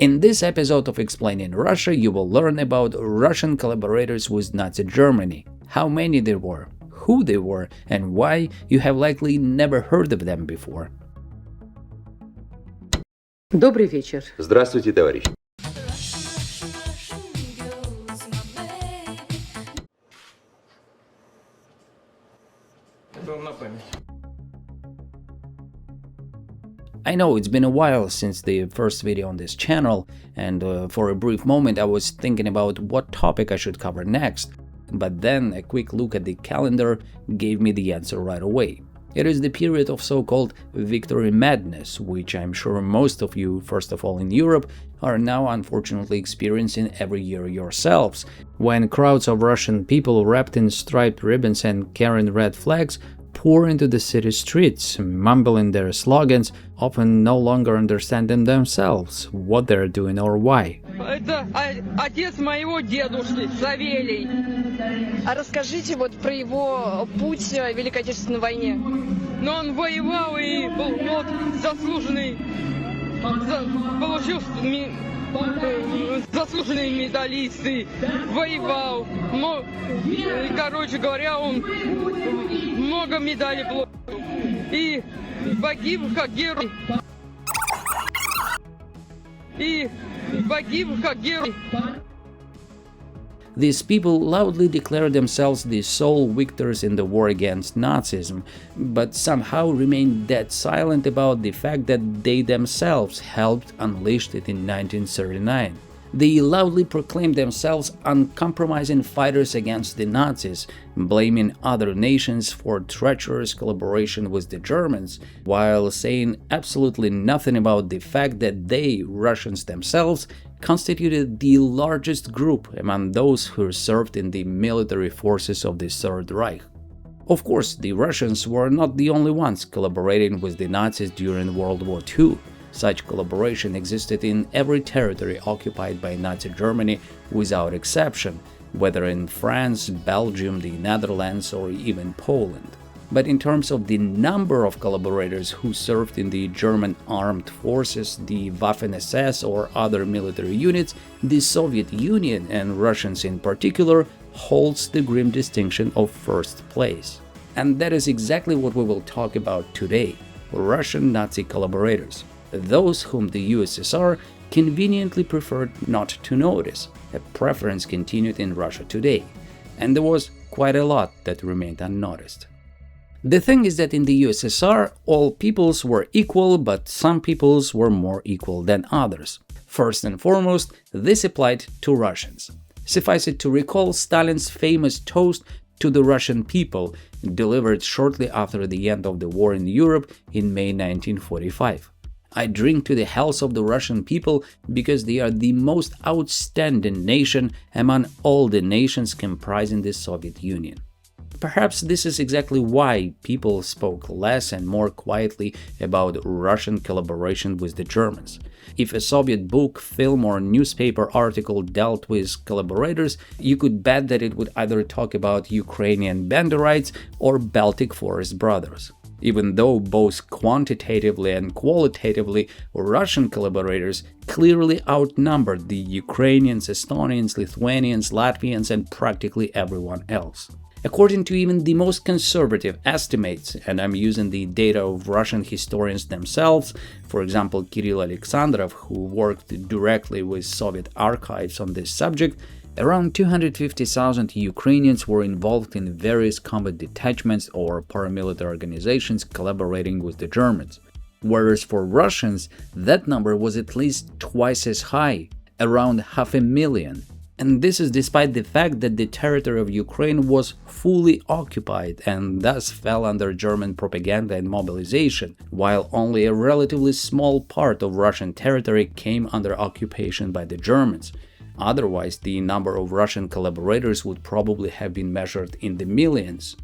In this episode of Explaining Russia, you will learn about Russian collaborators with Nazi Germany, how many there were, who they were, and why you have likely never heard of them before. Добрый вечер. Здравствуйте, товарищ. I know it's been a while since the first video on this channel, and for a brief moment I was thinking about what topic I should cover next, but then a quick look at the calendar gave me the answer right away. It is the period of so-called victory madness, which I'm sure most of you, first of all in Europe, are now unfortunately experiencing every year yourselves, when crowds of Russian people wrapped in striped ribbons and carrying red flags pour into the city streets, mumbling their slogans, often no longer understanding themselves what they're doing or why. Это отец моего дедушки, Савелий. А расскажите вот про его путь в Великой Отечественной войне. Но он воевал и был вот заслуженный, получил заслуженные медалисты, воевал. Короче говоря, он много медалей получил и погиб как герой. These people loudly declare themselves the sole victors in the war against Nazism, but somehow remain dead silent about the fact that they themselves helped unleash it in 1939. They loudly proclaim themselves uncompromising fighters against the Nazis, blaming other nations for treacherous collaboration with the Germans, while saying absolutely nothing about the fact that they, Russians themselves, constituted the largest group among those who served in the military forces of the Third Reich. Of course, the Russians were not the only ones collaborating with the Nazis during World War II. Such collaboration existed in every territory occupied by Nazi Germany without exception, whether in France, Belgium, the Netherlands, or even Poland. But in terms of the number of collaborators who served in the German armed forces, the Waffen-SS or other military units, the Soviet Union, and Russians in particular, holds the grim distinction of first place. And that is exactly what we will talk about today: Russian Nazi collaborators, those whom the USSR conveniently preferred not to notice, a preference continued in Russia today, and there was quite a lot that remained unnoticed. The thing is that in the USSR, all peoples were equal, but some peoples were more equal than others. First and foremost, this applied to Russians. Suffice it to recall Stalin's famous toast to the Russian people, delivered shortly after the end of the war in Europe in May 1945. I drink to the health of the Russian people because they are the most outstanding nation among all the nations comprising the Soviet Union. Perhaps this is exactly why people spoke less and more quietly about Russian collaboration with the Germans. If a Soviet book, film, or newspaper article dealt with collaborators, you could bet that it would either talk about Ukrainian Banderites or Baltic Forest brothers. Even though both quantitatively and qualitatively Russian collaborators clearly outnumbered the Ukrainians, Estonians, Lithuanians, Latvians, and practically everyone else. According to even the most conservative estimates, and I'm using the data of Russian historians themselves, for example Kirill Alexandrov, who worked directly with Soviet archives on this subject, around 250,000 Ukrainians were involved in various combat detachments or paramilitary organizations collaborating with the Germans, whereas for Russians that number was at least twice as high, around 500,000. And this is despite the fact that the territory of Ukraine was fully occupied and thus fell under German propaganda and mobilization, while only a relatively small part of Russian territory came under occupation by the Germans. Otherwise, the number of Russian collaborators would probably have been measured in the millions.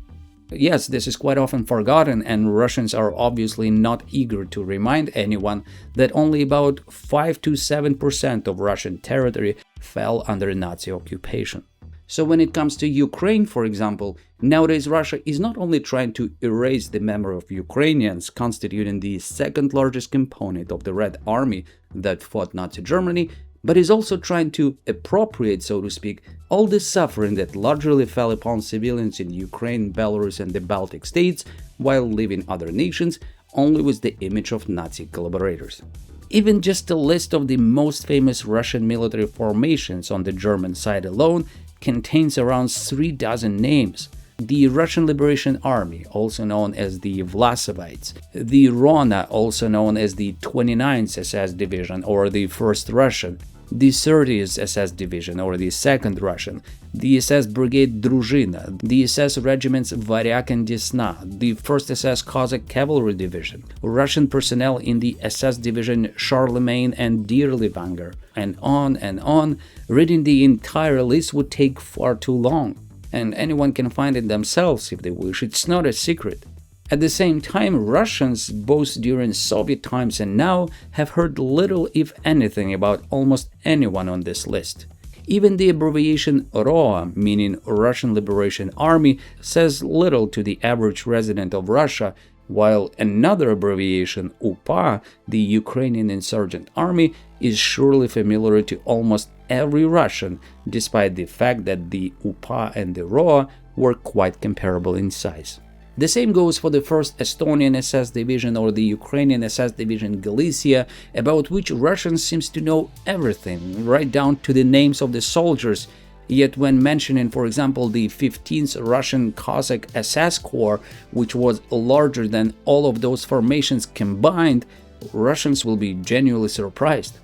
Yes, this is quite often forgotten, and Russians are obviously not eager to remind anyone that only about 5 to 7% of Russian territory fell under Nazi occupation. So when it comes to Ukraine, for example, nowadays Russia is not only trying to erase the memory of Ukrainians, constituting the second largest component of the Red Army that fought Nazi Germany, but is also trying to appropriate, so to speak, all the suffering that largely fell upon civilians in Ukraine, Belarus and the Baltic states, while leaving other nations only with the image of Nazi collaborators. Even just a list of the most famous Russian military formations on the German side alone contains around 36 names. The Russian Liberation Army, also known as the Vlasovites, the Rona, also known as the 29th SS Division or the 1st Russian, the 30th SS Division or the 2nd Russian, the SS Brigade Druzhina, the SS Regiments Varyak and Desna, the 1st SS Cossack Cavalry Division, Russian personnel in the SS Division Charlemagne and Dirlewanger, and on. Reading the entire list would take far too long, and anyone can find it themselves if they wish. It's not a secret. At the same time, Russians, both during Soviet times and now, have heard little, if anything, about almost anyone on this list. Even the abbreviation ROA, meaning Russian Liberation Army, says little to the average resident of Russia, while another abbreviation, UPA, the Ukrainian Insurgent Army, is surely familiar to almost every Russian, despite the fact that the UPA and the ROA were quite comparable in size. The same goes for the 1st Estonian SS Division or the Ukrainian SS Division Galicia, about which Russians seems to know everything, right down to the names of the soldiers. Yet when mentioning, for example, the 15th Russian Cossack SS Corps, which was larger than all of those formations combined, Russians will be genuinely surprised.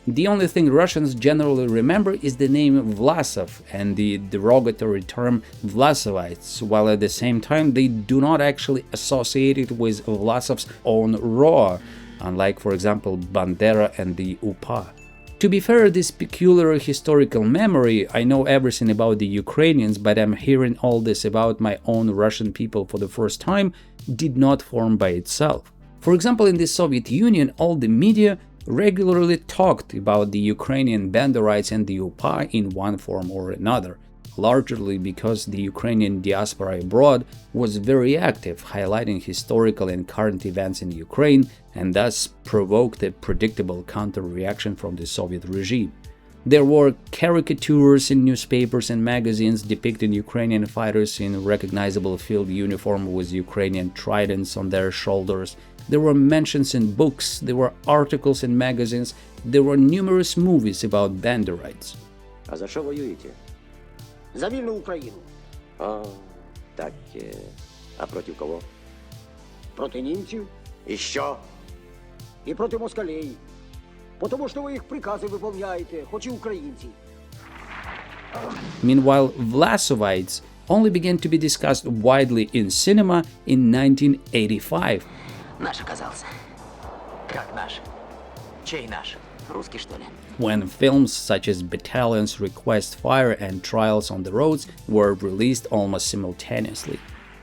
The only thing Russians generally remember is the name Vlasov and the derogatory term Vlasovites, while at the same time they do not actually associate it with Vlasov's own ROA, unlike, for example, Bandera and the UPA. To be fair, this peculiar historical memory, I know everything about the Ukrainians, but I'm hearing all this about my own Russian people for the first time, did not form by itself. For example, in the Soviet Union, all the media regularly talked about the Ukrainian Banderites and the UPA in one form or another, largely because the Ukrainian diaspora abroad was very active, highlighting historical and current events in Ukraine, and thus provoked a predictable counter-reaction from the Soviet regime. There were caricatures in newspapers and magazines depicting Ukrainian fighters in recognizable field uniform with Ukrainian tridents on their shoulders. There were mentions in books, there were articles in magazines, there were numerous movies about Banderites. А за що воюєте? За вільну Україну. Так, а проти кого? Проти німців. І що? І проти москалей. Потому що ви їх прикази виповняєте, хоч і українці. Meanwhile, Vlasovites only began to be discussed widely in cinema in 1985. Наш оказался. Как наш? Чей наш? Русский, что ли? When films such as Battalion's Request Fire and Trials on the Roads were released almost simultaneously.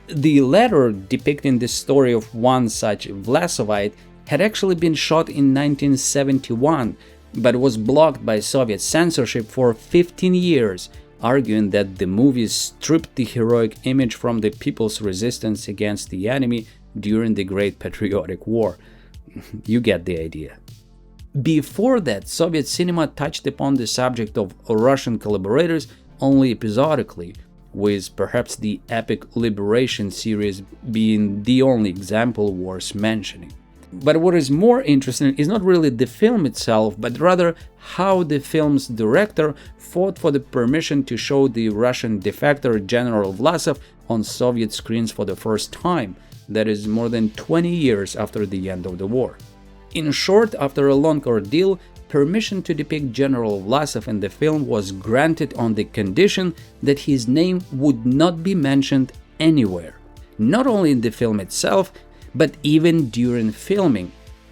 The latter, depicting the story of one such Vlasovite, had actually been shot in 1971, but was blocked by Soviet censorship for 15 years, arguing that the movie stripped the heroic image from the people's resistance against the enemy during the Great Patriotic War. You get the idea. Before that, Soviet cinema touched upon the subject of Russian collaborators only episodically, with perhaps the epic Liberation series being the only example worth mentioning. But what is more interesting is not really the film itself, but rather how the film's director fought for the permission to show the Russian defector General Vlasov on Soviet screens for the first time, that is more than 20 years after the end of the war. In short, after a long ordeal, permission to depict General Vlasov in the film was granted on the condition that his name would not be mentioned anywhere, not only in the film itself, but even during filming.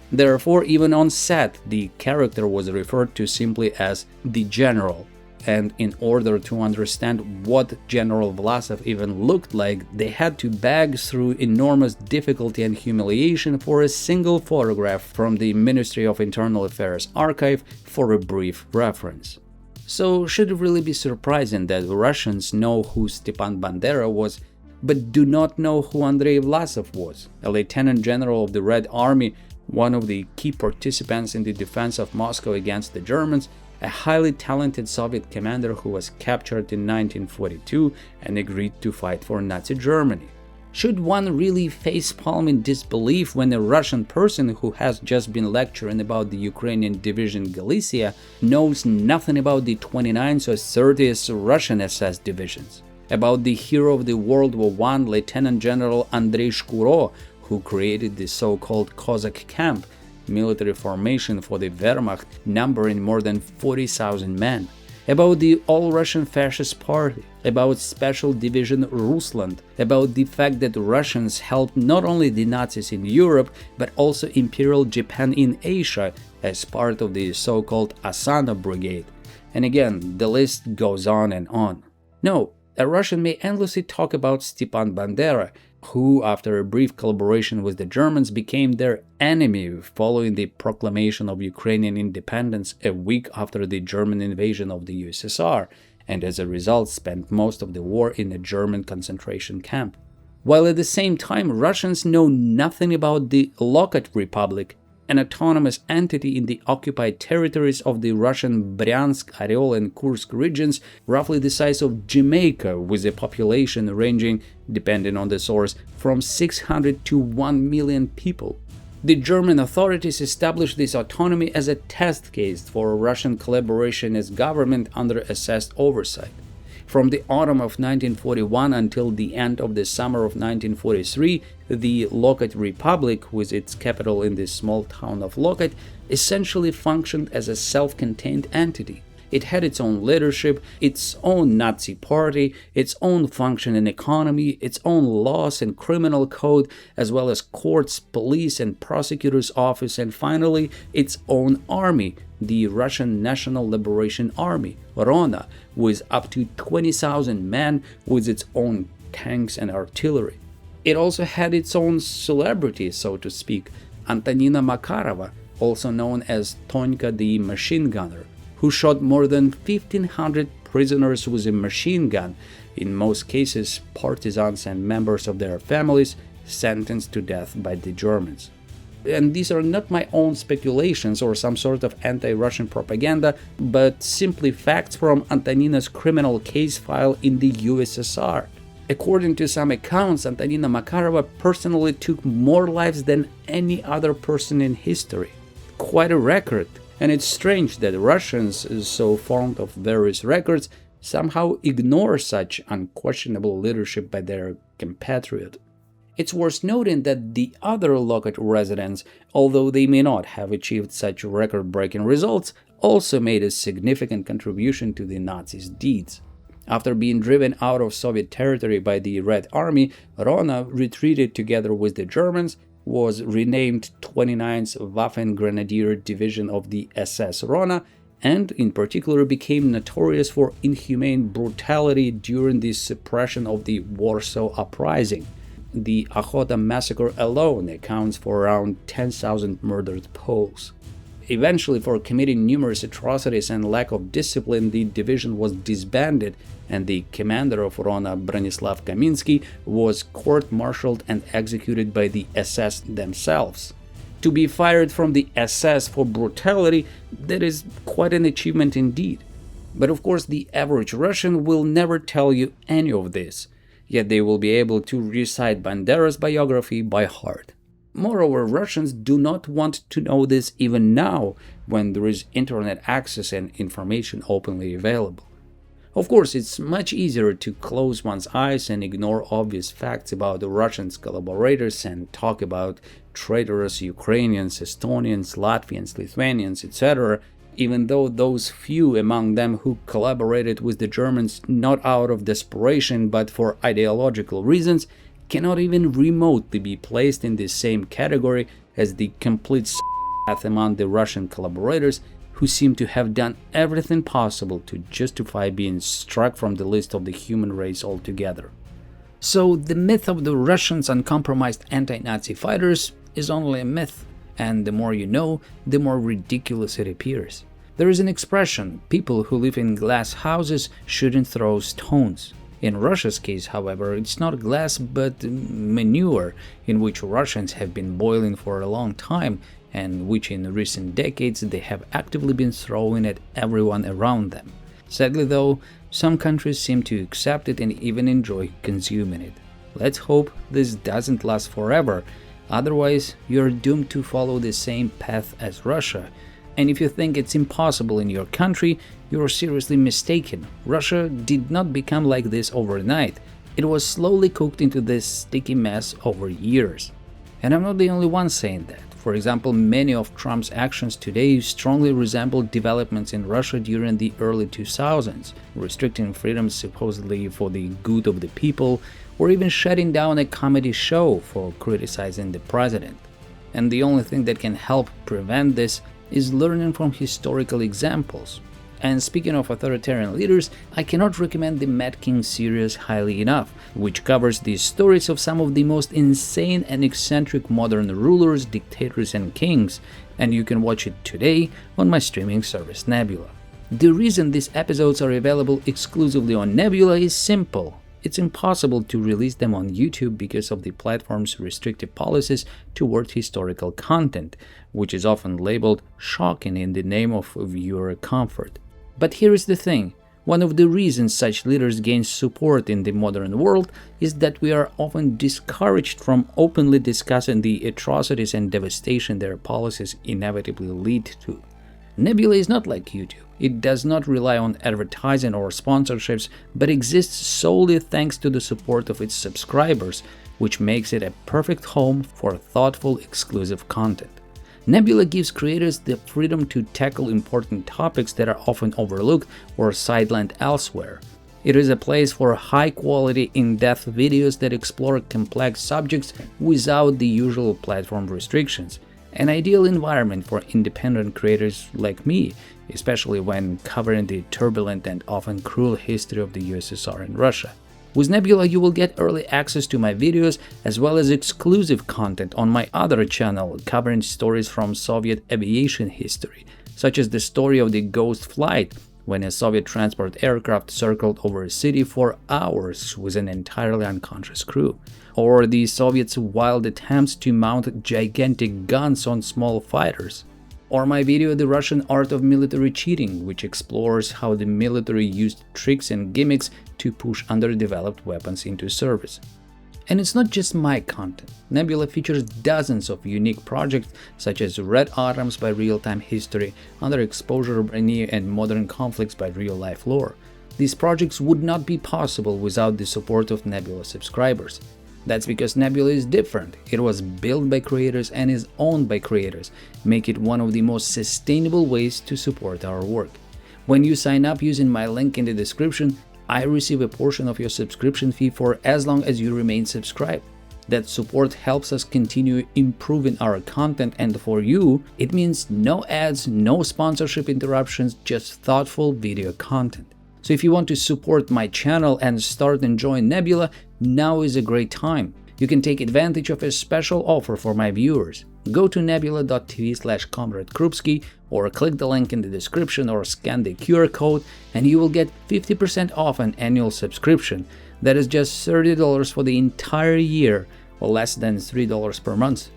Therefore, even on set, the character was referred to simply as the General, and in order to understand what General Vlasov even looked like, they had to beg through enormous difficulty and humiliation for a single photograph from the Ministry of Internal Affairs archive for a brief reference. So should it really be surprising that Russians know who Stepan Bandera was, but do not know who Andrei Vlasov was, a lieutenant general of the Red Army, one of the key participants in the defense of Moscow against the Germans, a highly talented Soviet commander who was captured in 1942 and agreed to fight for Nazi Germany? Should one really facepalm in disbelief when a Russian person who has just been lecturing about the Ukrainian division Galicia knows nothing about the 29th or 30th Russian SS divisions? About the hero of the World War I, Lieutenant General Andrei Shkuro, who created the so-called Cossack camp, military formation for the Wehrmacht numbering more than 40,000 men? About the All-Russian Fascist Party, about Special Division Rusland, about the fact that Russians helped not only the Nazis in Europe, but also Imperial Japan in Asia as part of the so-called Asana Brigade. And again, the list goes on and on. No, a Russian may endlessly talk about Stepan Bandera, who, after a brief collaboration with the Germans, became their enemy following the proclamation of Ukrainian independence a week after the German invasion of the USSR, and as a result spent most of the war in a German concentration camp. While at the same time Russians know nothing about the Lokot Republic, an autonomous entity in the occupied territories of the Russian Bryansk, Oryol, and Kursk regions, roughly the size of Jamaica, with a population ranging, depending on the source, from 600 to 1 million people. The German authorities established this autonomy as a test case for Russian collaboration as government under SS oversight. From the autumn of 1941 until the end of the summer of 1943, the Lokot Republic, with its capital in the small town of Lokot, essentially functioned as a self-contained entity. It had its own leadership, its own Nazi party, its own functioning economy, its own laws and criminal code, as well as courts, police and prosecutor's office, and finally, its own army, the Russian National Liberation Army, RONA, with up to 20,000 men with its own tanks and artillery. It also had its own celebrity, so to speak, Antonina Makarova, also known as Tonka the Machine Gunner, who shot more than 1,500 prisoners with a machine gun, in most cases partisans and members of their families sentenced to death by the Germans. And these are not my own speculations or some sort of anti-Russian propaganda, but simply facts from Antonina's criminal case file in the USSR. According to some accounts, Antonina Makarova personally took more lives than any other person in history. Quite a record, and it's strange that Russians, so fond of various records, somehow ignore such unquestionable leadership by their compatriot. It's worth noting that the other Lokot residents, although they may not have achieved such record-breaking results, also made a significant contribution to the Nazis' deeds. After being driven out of Soviet territory by the Red Army, Rona retreated together with the Germans, was renamed 29th Waffen-Grenadier Division of the SS Rona, and in particular became notorious for inhumane brutality during the suppression of the Warsaw Uprising. The Ochota massacre alone accounts for around 10,000 murdered Poles. Eventually, for committing numerous atrocities and lack of discipline, the division was disbanded, and the commander of Rona, Bronislav Kaminsky, was court-martialed and executed by the SS themselves. To be fired from the SS for brutality, that is quite an achievement indeed. But of course, the average Russian will never tell you any of this, yet they will be able to recite Bandera's biography by heart. Moreover, Russians do not want to know this even now, when there is internet access and information openly available. Of course, it's much easier to close one's eyes and ignore obvious facts about the Russians' collaborators and talk about traitorous Ukrainians, Estonians, Latvians, Lithuanians, etc., even though those few among them who collaborated with the Germans not out of desperation but for ideological reasons cannot even remotely be placed in the same category as the complete s*** among the Russian collaborators who seem to have done everything possible to justify being struck from the list of the human race altogether. So the myth of the Russians' uncompromised anti-Nazi fighters is only a myth, and the more you know, the more ridiculous it appears. There is an expression, people who live in glass houses shouldn't throw stones. In Russia's case, however, it's not glass but manure, in which Russians have been boiling for a long time and which in recent decades they have actively been throwing at everyone around them. Sadly though, some countries seem to accept it and even enjoy consuming it. Let's hope this doesn't last forever, otherwise you're doomed to follow the same path as Russia. And if you think it's impossible in your country, you're seriously mistaken. Russia did not become like this overnight. It was slowly cooked into this sticky mess over years. And I'm not the only one saying that. For example, many of Trump's actions today strongly resemble developments in Russia during the early 2000s, restricting freedoms supposedly for the good of the people, or even shutting down a comedy show for criticizing the president. And the only thing that can help prevent this is learning from historical examples. And speaking of authoritarian leaders, I cannot recommend the Mad King series highly enough, which covers the stories of some of the most insane and eccentric modern rulers, dictators and kings, and you can watch it today on my streaming service Nebula. The reason these episodes are available exclusively on Nebula is simple. It's impossible to release them on YouTube because of the platform's restrictive policies toward historical content, which is often labeled shocking in the name of viewer comfort. But here is the thing, one of the reasons such leaders gain support in the modern world is that we are often discouraged from openly discussing the atrocities and devastation their policies inevitably lead to. Nebula is not like YouTube. It does not rely on advertising or sponsorships, but exists solely thanks to the support of its subscribers, which makes it a perfect home for thoughtful, exclusive content. Nebula gives creators the freedom to tackle important topics that are often overlooked or sidelined elsewhere. It is a place for high-quality, in-depth videos that explore complex subjects without the usual platform restrictions. An ideal environment for independent creators like me, especially when covering the turbulent and often cruel history of the USSR and Russia. With Nebula, you will get early access to my videos as well as exclusive content on my other channel covering stories from Soviet aviation history, such as the story of the ghost flight, when a Soviet transport aircraft circled over a city for hours with an entirely unconscious crew, or the Soviets' wild attempts to mount gigantic guns on small fighters, or my video The Russian Art of Military Cheating, which explores how the military used tricks and gimmicks to push underdeveloped weapons into service. And it's not just my content. Nebula features dozens of unique projects such as Red Atoms by Real Time History, Underexposure by Near and Modern Conflicts by Real Life Lore. These projects would not be possible without the support of Nebula subscribers. That's because Nebula is different. It was built by creators and is owned by creators, making it one of the most sustainable ways to support our work. When you sign up using my link in the description, I receive a portion of your subscription fee for as long as you remain subscribed. That support helps us continue improving our content, and for you, it means no ads, no sponsorship interruptions, just thoughtful video content. So if you want to support my channel and start enjoying Nebula, now is a great time. You can take advantage of a special offer for my viewers. Go to nebula.tv/Comrade Kroupsky or click the link in the description or scan the QR code and you will get 50% off an annual subscription. That is just $30 for the entire year or less than $3 per month.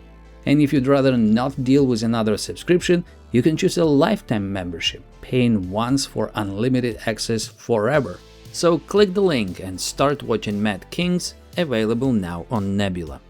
And if you'd rather not deal with another subscription, you can choose a lifetime membership, paying once for unlimited access forever. So click the link and start watching Mad Kings, available now on Nebula.